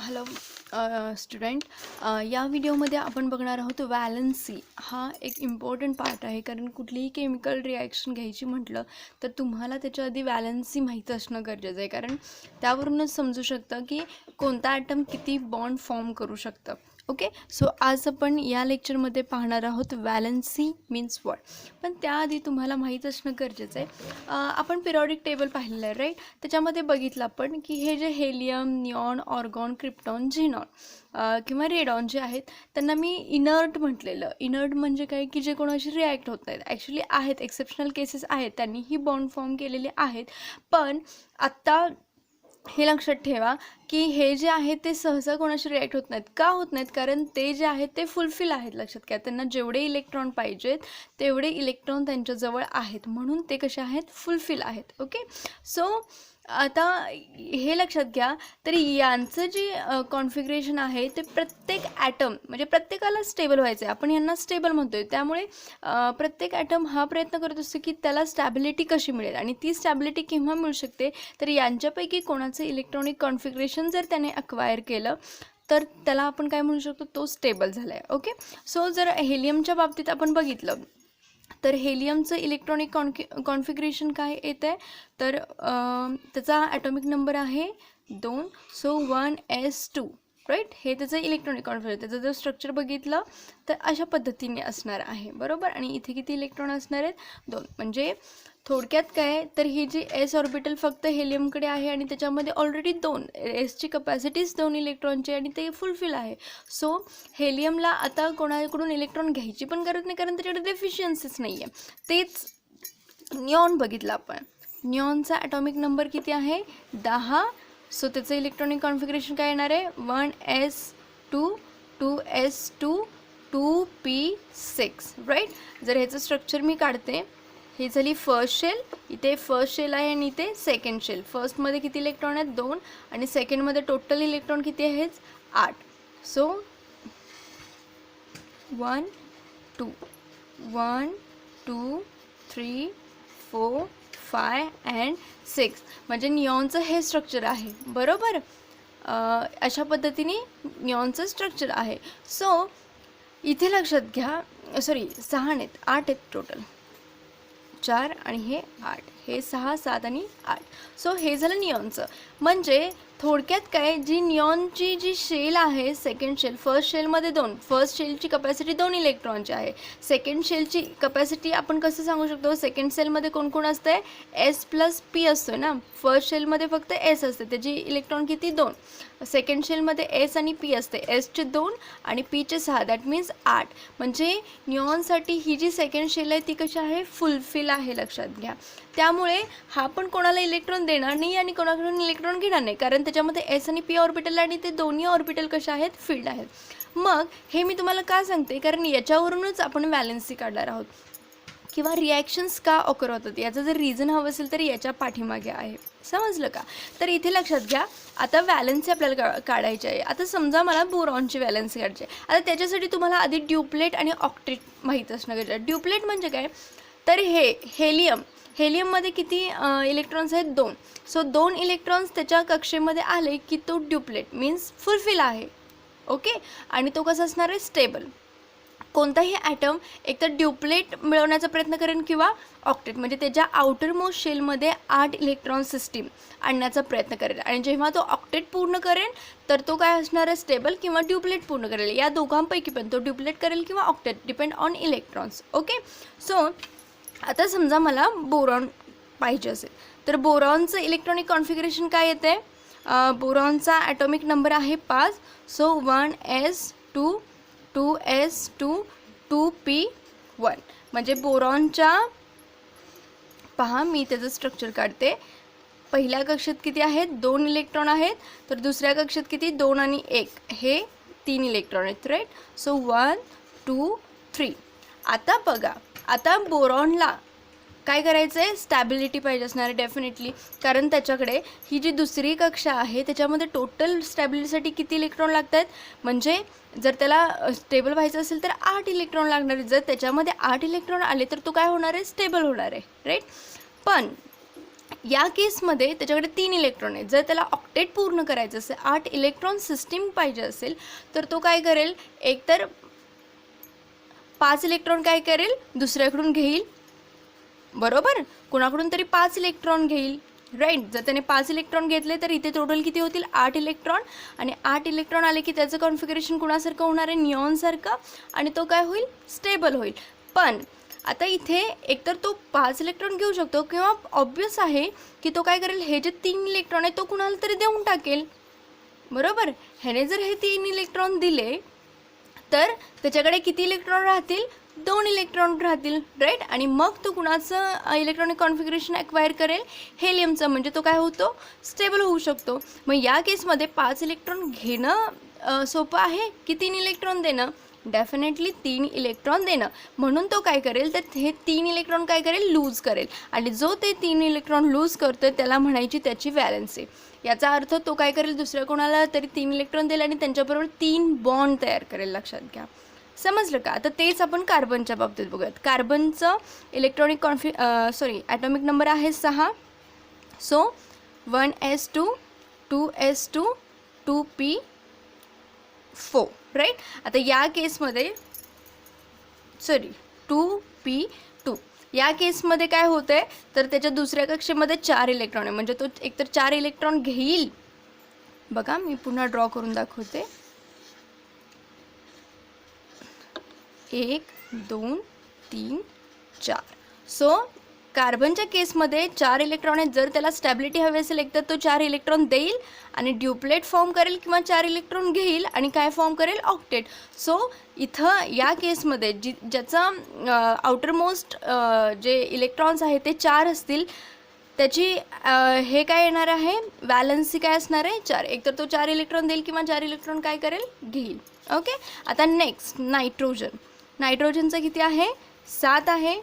Hello student, या व्हिडिओमध्ये आपण बघणार आहोत वॅलन्सी हा एक इम्पॉर्टंट पार्ट आहे. कारण कुठलीही केमिकल रिॲक्शन घ्यायची म्हटलं तर तुम्हाला त्याच्या आधी वॅलन्सी माहीत असणं गरजेचं आहे. कारण त्यावरूनच समजू शकतं की कोणता ॲटम किती बॉन्ड फॉर्म करू शकतं. ओके, सो आज आपण या लेक्चरमध्ये पाहणार आहोत वॅलन्सी मीन्स व्हॉट. पण त्याआधी तुम्हाला माहीत असणं गरजेचं आहे. आपण पिरियॉडिक टेबल पाहिलेलं आहे, राईट. त्याच्यामध्ये बघितलं आपण की हे जे हेलियम, निऑन, ऑर्गॉन, क्रिप्टॉन, झिनॉन किंवा रेडॉन जे आहेत त्यांना मी इनर्ट म्हटलेलं. इनर्ट म्हणजे काय की जे कोणाशी रिॲक्ट होत नाहीत. ॲक्च्युली आहेत, एक्सेप्शनल केसेस आहेत, त्यांनीही बॉन्ड फॉर्म केलेले आहेत. पण आत्ता हे लक्षात ठेवा की हे जे आहेत ते सहसा कोणाशी रिॲक्ट होत नाहीत. का होत नाहीत? कारण ते जे आहेत ते फुलफिल आहेत. लक्षात घ्या, त्यांना जेवढे इलेक्ट्रॉन पाहिजेत तेवढे इलेक्ट्रॉन त्यांच्याजवळ आहेत, म्हणून ते कसे आहेत? फुलफिल आहेत. ओके, सो आता हे लक्षात घ्या. तर यांचं जे कॉन्फिगरेशन आहे ते प्रत्येक ॲटम म्हणजे प्रत्येकाला स्टेबल व्हायचं आहे. आपण यांना स्टेबल म्हणतोय, त्यामुळे प्रत्येक ॲटम हा प्रयत्न करत असतो की त्याला स्टॅबिलिटी कशी मिळेल. आणि ती स्टॅबिलिटी केव्हा मिळू शकते? तर यांच्यापैकी कोणाचं इलेक्ट्रॉनिक कॉन्फिगरेशन जर त्याने अक्वायर केलं तर त्याला आपण काय म्हणू शकतो? तो स्टेबल झाला आहे. ओके, सो जर हेलियमच्या बाबतीत आपण बघितलं तर हेलियमचं इलेक्ट्रॉनिक कॉन्फिगरेशन काय येतं आहे? तर त्याचा ॲटॉमिक नंबर आहे 2. So 1s2, right. हे त्याचं इलेक्ट्रॉनिक कॉन्फिगरेशन. त्याचं जर स्ट्रक्चर बघितलं तर अशा पद्धतीने असणार आहे, बरोबर. आणि इथे किती इलेक्ट्रॉन असणार आहेत? 2. म्हणजे थोडक्यात काय, तर ही जी एस ऑर्बिटल फक्त हेलियमकडे आहे आणि त्याच्यामध्ये ऑलरेडी 2 एसची कपॅसिटीज 2 इलेक्ट्रॉनची आणि ते फुलफिल आहे. सो हेलियमला आता कोणाकडून इलेक्ट्रॉन घ्यायची पण गरज नाही, कारण त्याच्याकडे डेफिशियन्सीच नाही आहे. तेच निऑन बघितलं आपण. निऑनचा ॲटॉमिक नंबर किती आहे? 10. सो त्याचं इलेक्ट्रॉनिक कॉन्फिगरेशन काय येणार आहे? 1s2, 2s2, 2p6, right. जर ह्याचं स्ट्रक्चर मी काढते, ही झाली फर्स्ट शेल. इथे फर्स्ट शेल आहे आणि इथे सेकंड शेल. फर्स्टमध्ये किती इलेक्ट्रॉन आहेत? 2. आणि सेकंडमध्ये टोटल इलेक्ट्रॉन किती आहेत? 8. सो 1 2 1 2 3 4 5 अँड 6 म्हणजे निऑनचं हे स्ट्रक्चर आहे, बरोबर. अशा पद्धतीने निऑनचं स्ट्रक्चर आहे. सो इथे लक्षात घ्या, सॉरी 6 नाहीत, 8 आहेत टोटल. 4 आणि हे 8, हे 6 7 आणि 8. सो हे झालं निऑनचं. म्हणजे थोडक्यात काय, जी निऑनची जी शेल आहे, सेकंड शेल, फर्स्ट शेलमध्ये 2, फर्स्ट शेलची कपॅसिटी 2 इलेक्ट्रॉनची आहे. सेकंड शेलची कपॅसिटी आपण कसं सांगू शकतो? सेकंड सेलमध्ये कोण कोण असतं आहे? एस प्लस पी असतो ना. फर्स्ट शेलमध्ये फक्त एस असते, त्याची इलेक्ट्रॉन किती? 2. सेकंड शेलमध्ये एस आणि पी असते, एसचे 2 आणि पीचे 6, दॅट मीन्स 8. म्हणजे निऑनसाठी ही जी सेकंड शेल आहे ती कशी आहे? फुलफिल आहे, लक्षात घ्या. त्यामुळे हा पण कोणाला इलेक्ट्रॉन देणार नाही आणि कोणाकडून इलेक्ट्रॉन घेणार नाही, कारण त्याच्यामध्ये एस आणि पी ऑर्बिटल आणि ते दोन्ही ऑर्बिटल कशा आहेत? फील्ड आहेत. मग हे मी तुम्हाला का सांगते? कारण याच्यावरूनच आपण वॅलन्सी काढणार आहोत किंवा रिॲक्शन्स का ऑकर होतात याचं जर रिझन हवं असेल तर याच्या पाठीमागे आहे. समजलं का? तर इथे लक्षात घ्या, आता वॅलन्सी आपल्याला काढायची आहे. आता समजा मला बोरॉनची वॅलन्सी काढायची आहे. आता त्याच्यासाठी तुम्हाला आधी ड्युप्लेट आणि ऑक्टेट माहीत असणं गरजेचं आहे. ड्युप्लेट म्हणजे काय? तर हे हेलियममध्ये किती इलेक्ट्रॉन्स आहेत? 2. सो 2 इलेक्ट्रॉन्स त्याच्या कक्षेमध्ये आले की तो ड्युप्लेट मीन्स फुलफिल आहे. ओके, आणि तो कसा असणार आहे? स्टेबल. कोणताही ॲटम एकतर ड्युप्लेट मिळवण्याचा प्रयत्न करेन किंवा ऑक्टेट म्हणजे त्याच्या आउटर मोस्ट शेलमध्ये 8 इलेक्ट्रॉन सिस्टीम आणण्याचा प्रयत्न करेल. आणि जेव्हा तो ऑक्टेट पूर्ण करेल तर तो काय असणार आहे? स्टेबल किंवा ड्युप्लेट पूर्ण करेल. या दोघांपैकी पण तो ड्युप्लेट करेल किंवा octet, depend on electrons. Okay, so आता समजा मला बोरॉन पाहिजे असेल तर बोरॉनचं इलेक्ट्रॉनिक कॉन्फिगरेशन काय येते? बोरॉनचा ॲटॉमिक नंबर आहे 5. So 1s2, 2s2, 2p1. म्हणजे बोरॉनच्या, पहा मी त्याचं स्ट्रक्चर काढते. पहिल्या कक्षेत किती आहेत? 2 इलेक्ट्रॉन आहेत. तर दुसऱ्या कक्षेत किती? 2 आणि 1, हे 3 इलेक्ट्रॉन आहेत, राईट. सो 1 2 3. आता बघा, आता बोरॉनला काय करायचं आहे? स्टॅबिलिटी पाहिजे असणार आहे डेफिनेटली, कारण त्याच्याकडे ही जी दुसरी कक्षा आहे त्याच्यामध्ये टोटल स्टॅबिलिटीसाठी किती इलेक्ट्रॉन लागत आहेत? म्हणजे जर त्याला स्टेबल व्हायचं असेल तर 8 इलेक्ट्रॉन लागणार आहेत. जर त्याच्यामध्ये 8 इलेक्ट्रॉन आले तर तो काय होणार आहे? स्टेबल होणार आहे, राईट. पण या केसमध्ये त्याच्याकडे 3 इलेक्ट्रॉन आहेत. जर त्याला ऑक्टेट पूर्ण करायचं असेल, 8 इलेक्ट्रॉन सिस्टीम पाहिजे असेल, तर तो काय करेल, एकतर 5 इलेक्ट्रॉन काय करेल, दुसऱ्याकडून घेईल, बरोबर, कुणाकडून तरी 5 इलेक्ट्रॉन घेईल, राईट. जर त्याने 5 इलेक्ट्रॉन घेतले तर इथे टोटल किती होतील, 8 इलेक्ट्रॉन. आणि 8 इलेक्ट्रॉन आले की त्याचं कॉन्फिगरेशन कुणासारखं होणार आहे, निऑनसारखं, आणि तो काय होईल, स्टेबल होईल. पण आता इथे एकतर तो 5 इलेक्ट्रॉन घेऊ शकतो, किंवा ऑब्वियस आहे की तो काय करेल, हे जे 3 इलेक्ट्रॉन आहे तो कुणाला तरी देऊन टाकेल, बरोबर. ह्याने जर हे 3 इलेक्ट्रॉन दिले तर त्याच्याकडे किती इलेक्ट्रॉन राहतील, 2 इलेक्ट्रॉन राहतील, राईट. आणि मग तो कुणाचं इलेक्ट्रॉनिक कॉन्फिगरेशन ॲक्वायर करेल, हेलियमचं. म्हणजे तो काय होतो, स्टेबल होऊ शकतो. मग या केसमध्ये 5 इलेक्ट्रॉन घेणं सोपं आहे की 3 इलेक्ट्रॉन देणं, डेफिनेटली 3 इलेक्ट्रॉन देणं. म्हणून तो काय करेल, तर हे 3 इलेक्ट्रॉन काय करेल, लूज करेल. आणि जो ते 3 इलेक्ट्रॉन लूज करतो त्याला म्हणायची त्याची व्हॅलेन्सी. याचा अर्थ तो काय करेल, दुसऱ्या कोणाला तरी 3 इलेक्ट्रॉन देईल आणि त्यांच्याबरोबर 3 बॉन्ड तयार करेल. लक्षात घ्या, समजलं का. आता तेच आपण कार्बनच्या बाबतीत बघूयात. कार्बनचं इलेक्ट्रॉनिक ॲटॉमिक नंबर आहे 6. So 1s2 2s2 2p4, right. आता या केसमध्ये 2p2, या केसमध्ये काय होतं आहे, तर त्याच्या दुसऱ्या कक्षेमध्ये 4 इलेक्ट्रॉन आहे. म्हणजे तो एकतर 4 इलेक्ट्रॉन घेईल, बघा मी पुन्हा ड्रॉ करून दाखवते, 1 2 3 4. सो कार्बनच्या केसमध्ये 4 इलेक्ट्रॉन आहेत. जर त्याला स्टॅबिलिटी हवी असेल एकतर तो 4 इलेक्ट्रॉन देईल आणि ड्युप्लेट फॉर्म करेल, किंवा 4 इलेक्ट्रॉन घेईल आणि काय फॉर्म करेल, ऑक्टेट. सो इथं या केसमध्ये ज्याचं आउटरमोस्ट जे इलेक्ट्रॉन्स आहेत ते 4 असतील, त्याची हे काय येणार आहे, वॅलन्सी काय असणार आहे, 4. एकतर तो 4 इलेक्ट्रॉन देईल किंवा 4 इलेक्ट्रॉन काय करेल, घेईल. ओके. आता नेक्स्ट नायट्रोजन. नायट्रोजनचं किती आहे, 7 आहे.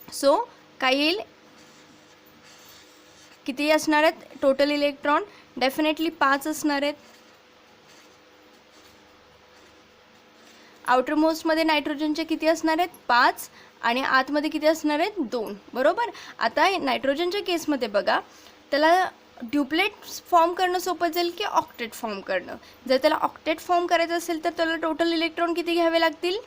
सो काय येईल, किती असणार आहेत टोटल इलेक्ट्रॉन, डेफिनेटली 5 असणार आहेत. आउटरमोस्टमध्ये नायट्रोजनचे किती असणार आहेत, 5, आणि आतमध्ये किती असणार आहेत, 2, बरोबर. आता नायट्रोजनच्या केसमध्ये बघा, त्याला ड्युप्लेट फॉर्म करणं सोपं जाईल की ऑक्टेट फॉर्म करणं. जर त्याला ऑक्टेट फॉर्म करायचं असेल तर त्याला टोटल इलेक्ट्रॉन किती घ्यावे लागतील,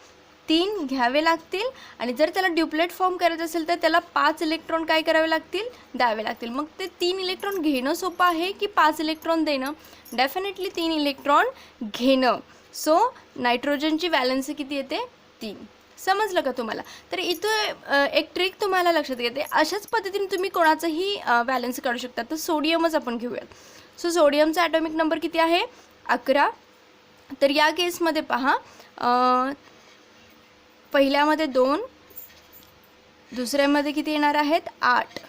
3 घ्यावे लागतील. आणि जर त्याला ड्युप्लेट फॉर्म करायचं असेल तर त्याला 5 इलेक्ट्रॉन काय करावे लागतील, द्यावे लागतील. मग ते 3 इलेक्ट्रॉन घेणं सोपं आहे की 5 इलेक्ट्रॉन देणं, डेफिनेटली 3 इलेक्ट्रॉन घेणं. सो नायट्रोजनची वॅलन्सी किती येते, 3. समजलं का तुम्हाला. तर इथं एक ट्रिक तुम्हाला लक्षात येते, अशाच पद्धतीने तुम्ही कोणाचंही वॅलन्सी काढू शकता. तर सोडियमच आपण घेऊयात. सो सोडियमचा ॲटॉमिक नंबर किती आहे, 11. तर या केसमध्ये पहा, पहिल्यामध्ये 2, दुसऱ्यामध्ये किती येणार आहेत, 8.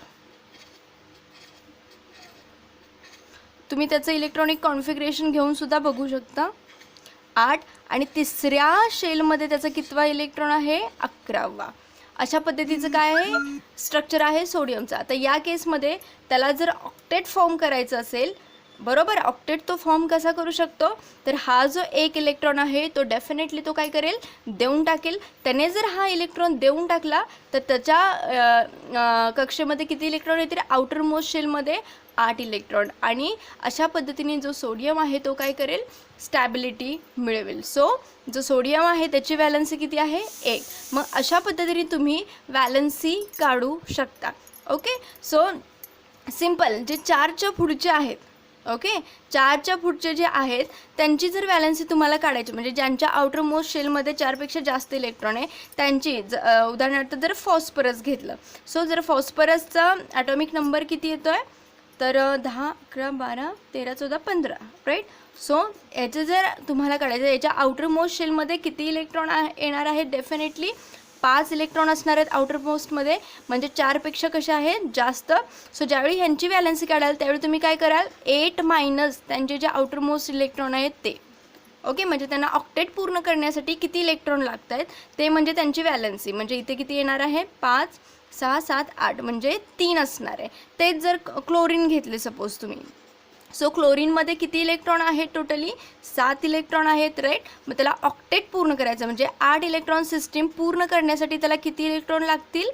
तुम्ही त्याचं इलेक्ट्रॉनिक कॉन्फिगरेशन घेऊन सुद्धा बघू शकता, 8. आणि तिसऱ्या शेलमध्ये त्याचा कितवा इलेक्ट्रॉन आहे, 11वा. अशा पद्धतीचं काय आहे, स्ट्रक्चर आहे सोडियमचं. आता या केसमध्ये त्याला जर ऑक्टेट फॉर्म करायचं असेल, बरोबर, ऑक्टेट तो फॉर्म कसा करू शकतो, तर हा जो 1 इलेक्ट्रॉन आहे तो डेफिनेटली तो काय करेल, देऊन टाकेल. त्याने जर हा इलेक्ट्रॉन देऊन टाकला तर त्याच्या कक्षेमध्ये किती इलेक्ट्रॉन येतील, आउटर मोस्ट शेलमध्ये 8 इलेक्ट्रॉन. आणि अशा पद्धतीने जो सोडियम आहे तो काय करेल, स्टॅबिलिटी मिळवेल. सो जो सोडियम आहे त्याची वॅलन्सी किती आहे, 1. मग अशा पद्धतीने तुम्ही वॅलन्सी काढू शकता. ओके. सो सिम्पल, जे 4च्या पुढचे आहेत, ओके, 4च्या पुढचे जे आहेत त्यांची जर वॅलन्सी तुम्हाला काढायची, म्हणजे ज्यांच्या आउटर मोस्ट शेलमध्ये 4पेक्षा जास्त इलेक्ट्रॉन आहे त्यांची, उदाहरणार्थ जर फॉस्फरस घेतलं, सो जर फॉस्फरसचा ॲटॉमिक नंबर किती येतो आहे, तर 10 11 12 13 14 15, राईट. सो याचं जर तुम्हाला काढायचं, याच्या आउटर मोस्ट शेलमध्ये किती इलेक्ट्रॉन येणार आहेत, डेफिनेटली 5 इलेक्ट्रॉन असणार आहेत आउटर मोस्टमध्ये, म्हणजे 4पेक्षा कशा आहेत, जास्त. सो ज्यावेळी ह्यांची वॅलन्सी काढाल त्यावेळी तुम्ही काय कराल, 8 मायनस त्यांचे जे आउटर मोस्ट इलेक्ट्रॉन आहेत ते. ओके. म्हणजे त्यांना ऑक्टेट पूर्ण करण्यासाठी किती इलेक्ट्रॉन लागत आहेत ते म्हणजे त्यांची वॅलन्सी. म्हणजे इथे किती येणार आहे, 5 6 7 8, म्हणजे 3 असणार आहे. तेच जर क्लोरीन घेतले सपोज तुम्ही, सो क्लोरीनमध्ये किती इलेक्ट्रॉन आहेत, टोटली 7 इलेक्ट्रॉन आहेत, राईट. मग त्याला ऑक्टेट पूर्ण करायचं म्हणजे 8 इलेक्ट्रॉन सिस्टीम पूर्ण करण्यासाठी त्याला किती इलेक्ट्रॉन लागतील,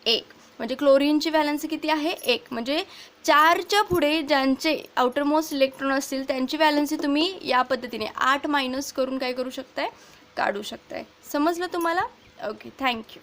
1. म्हणजे क्लोरीनची व्हॅलन्सी किती आहे 1. म्हणजे 4च्या पुढे ज्यांचे आउटर मोस्ट इलेक्ट्रॉन असतील त्यांची व्हॅलन्सी तुम्ही या पद्धतीने 8 मायनस करून काय करू शकताय, काढू शकताय. समजलं तुम्हाला? Okay, thank you.